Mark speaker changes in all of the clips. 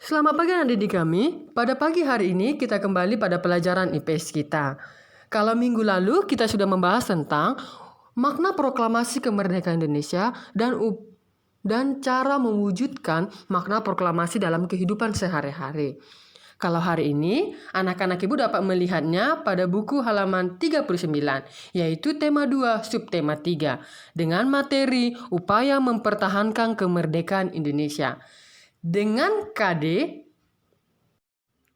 Speaker 1: Selamat pagi adik-adik kami. Pada pagi hari ini kita kembali pada pelajaran IPS kita. Kalau minggu lalu kita sudah membahas tentang makna proklamasi kemerdekaan Indonesia dan cara mewujudkan makna proklamasi dalam kehidupan sehari-hari. Kalau hari ini, anak-anak ibu dapat melihatnya pada buku halaman 39, yaitu tema 2, subtema 3, dengan materi upaya mempertahankan kemerdekaan Indonesia. Dengan KD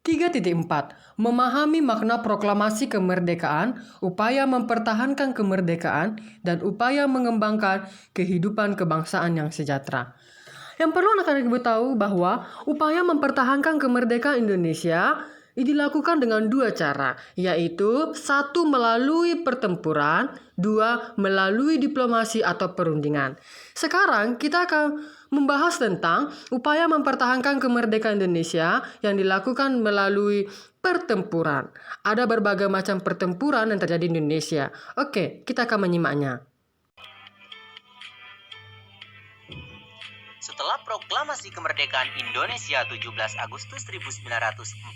Speaker 1: 3.4, memahami makna proklamasi kemerdekaan, upaya mempertahankan kemerdekaan, dan upaya mengembangkan kehidupan kebangsaan yang sejahtera. Yang perlu anak-anak ibu tahu bahwa upaya mempertahankan kemerdekaan Indonesia dilakukan dengan dua cara, yaitu satu melalui pertempuran, dua melalui diplomasi atau perundingan. Sekarang kita akan membahas tentang upaya mempertahankan kemerdekaan Indonesia yang dilakukan melalui pertempuran. Ada berbagai macam pertempuran yang terjadi di Indonesia. Oke, kita akan menyimaknya.
Speaker 2: Setelah proklamasi kemerdekaan Indonesia 17 Agustus 1945,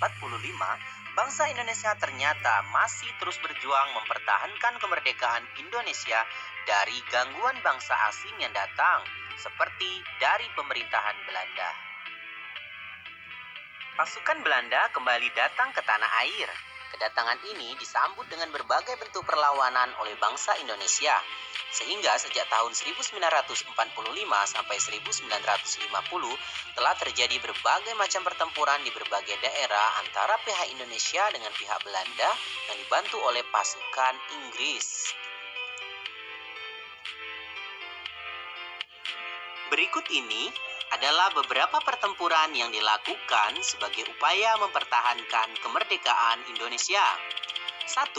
Speaker 2: bangsa Indonesia ternyata masih terus berjuang mempertahankan kemerdekaan Indonesia dari gangguan bangsa asing yang datang, seperti dari pemerintahan Belanda. Pasukan Belanda kembali datang ke tanah air. Kedatangan ini disambut dengan berbagai bentuk perlawanan oleh bangsa Indonesia. Sehingga sejak tahun 1945 sampai 1950 telah terjadi berbagai macam pertempuran di berbagai daerah antara pihak Indonesia dengan pihak Belanda yang dibantu oleh pasukan Inggris. Berikut ini adalah beberapa pertempuran yang dilakukan sebagai upaya mempertahankan kemerdekaan Indonesia. 1.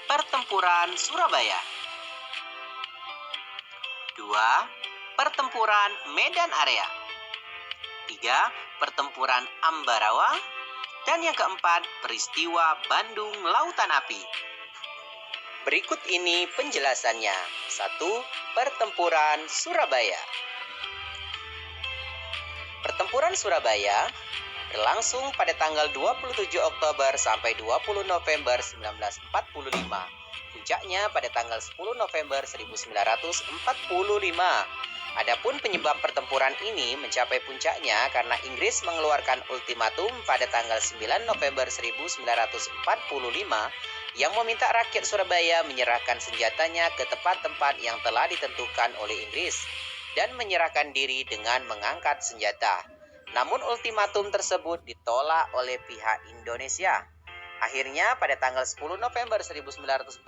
Speaker 2: Pertempuran Surabaya. 2. Pertempuran Medan Area. 3. Pertempuran Ambarawa. Dan yang keempat, peristiwa Bandung Lautan Api. Berikut ini penjelasannya. 1. Pertempuran Surabaya. Pertempuran Surabaya berlangsung pada tanggal 27 Oktober sampai 20 November 1945. Puncaknya pada tanggal 10 November 1945. Adapun penyebab pertempuran ini mencapai puncaknya karena Inggris mengeluarkan ultimatum pada tanggal 9 November 1945 yang meminta rakyat Surabaya menyerahkan senjatanya ke tempat-tempat yang telah ditentukan oleh Inggris dan menyerahkan diri dengan mengangkat senjata. Namun ultimatum tersebut ditolak oleh pihak Indonesia. Akhirnya pada tanggal 10 November 1945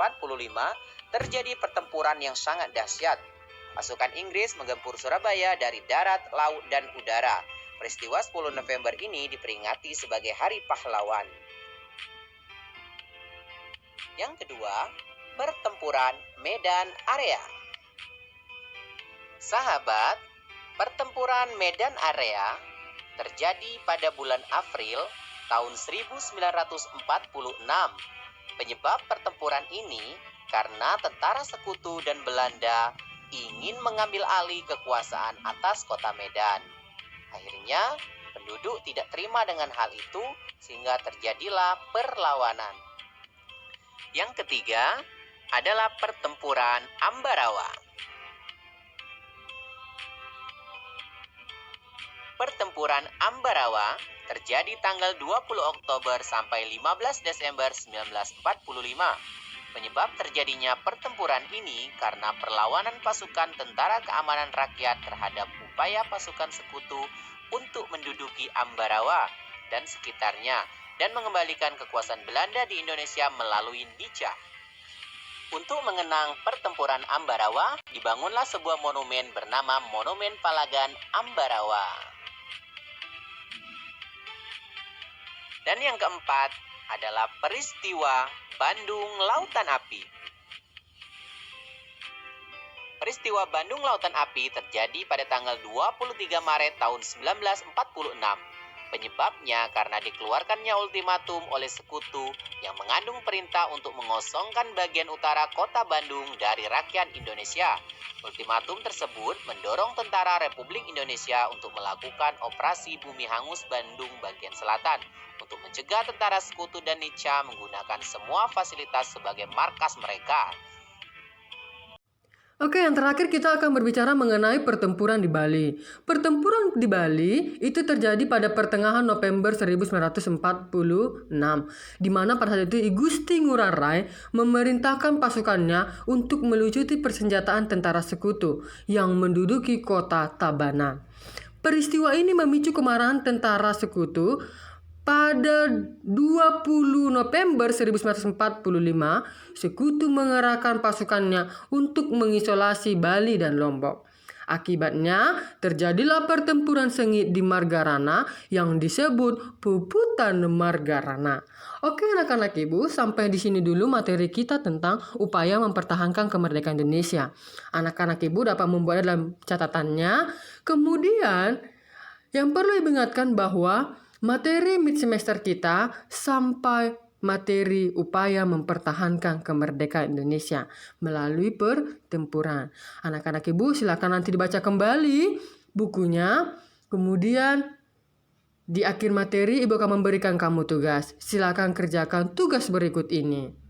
Speaker 2: terjadi pertempuran yang sangat dahsyat. Pasukan Inggris menggempur Surabaya dari darat, laut, dan udara. Peristiwa 10 November ini diperingati sebagai Hari Pahlawan. Yang kedua, pertempuran Medan Area. Sahabat, pertempuran Medan Area terjadi pada bulan April tahun 1946. Penyebab pertempuran ini karena tentara sekutu dan Belanda ingin mengambil alih kekuasaan atas kota Medan. Akhirnya, penduduk tidak terima dengan hal itu sehingga terjadilah perlawanan. Yang ketiga adalah pertempuran Ambarawa. Pertempuran Ambarawa terjadi tanggal 20 Oktober sampai 15 Desember 1945. Penyebab terjadinya pertempuran ini karena perlawanan pasukan Tentara Keamanan Rakyat terhadap upaya pasukan sekutu untuk menduduki Ambarawa dan sekitarnya dan mengembalikan kekuasaan Belanda di Indonesia melalui Nica. Untuk mengenang pertempuran Ambarawa, dibangunlah sebuah monumen bernama Monumen Palagan Ambarawa. Dan yang keempat adalah peristiwa Bandung Lautan Api. Peristiwa Bandung Lautan Api terjadi pada tanggal 23 Maret tahun 1946. Penyebabnya karena dikeluarkannya ultimatum oleh sekutu yang mengandung perintah untuk mengosongkan bagian utara kota Bandung dari rakyat Indonesia. Ultimatum tersebut mendorong tentara Republik Indonesia untuk melakukan operasi bumi hangus Bandung bagian selatan untuk mencegah tentara sekutu dan Nica menggunakan semua fasilitas sebagai markas mereka.
Speaker 1: Oke, yang terakhir kita akan berbicara mengenai pertempuran di Bali. Pertempuran di Bali itu terjadi pada pertengahan November 1946, di mana pada saat itu I Gusti Ngurah Rai memerintahkan pasukannya untuk melucuti persenjataan tentara sekutu yang menduduki kota Tabanan. Peristiwa ini memicu kemarahan tentara sekutu. Pada 20 November 1945, sekutu mengerahkan pasukannya untuk mengisolasi Bali dan Lombok. Akibatnya, terjadilah pertempuran sengit di Margarana yang disebut Puputan Margarana. Oke anak-anak ibu, sampai di sini dulu materi kita tentang upaya mempertahankan kemerdekaan Indonesia. Anak-anak ibu dapat membuat dalam catatannya. Kemudian, yang perlu diingatkan bahwa materi mid semester kita sampai materi upaya mempertahankan kemerdekaan Indonesia melalui pertempuran. Anak-anak ibu silakan nanti dibaca kembali bukunya. Kemudian di akhir materi ibu akan memberikan kamu tugas. Silakan kerjakan tugas berikut ini.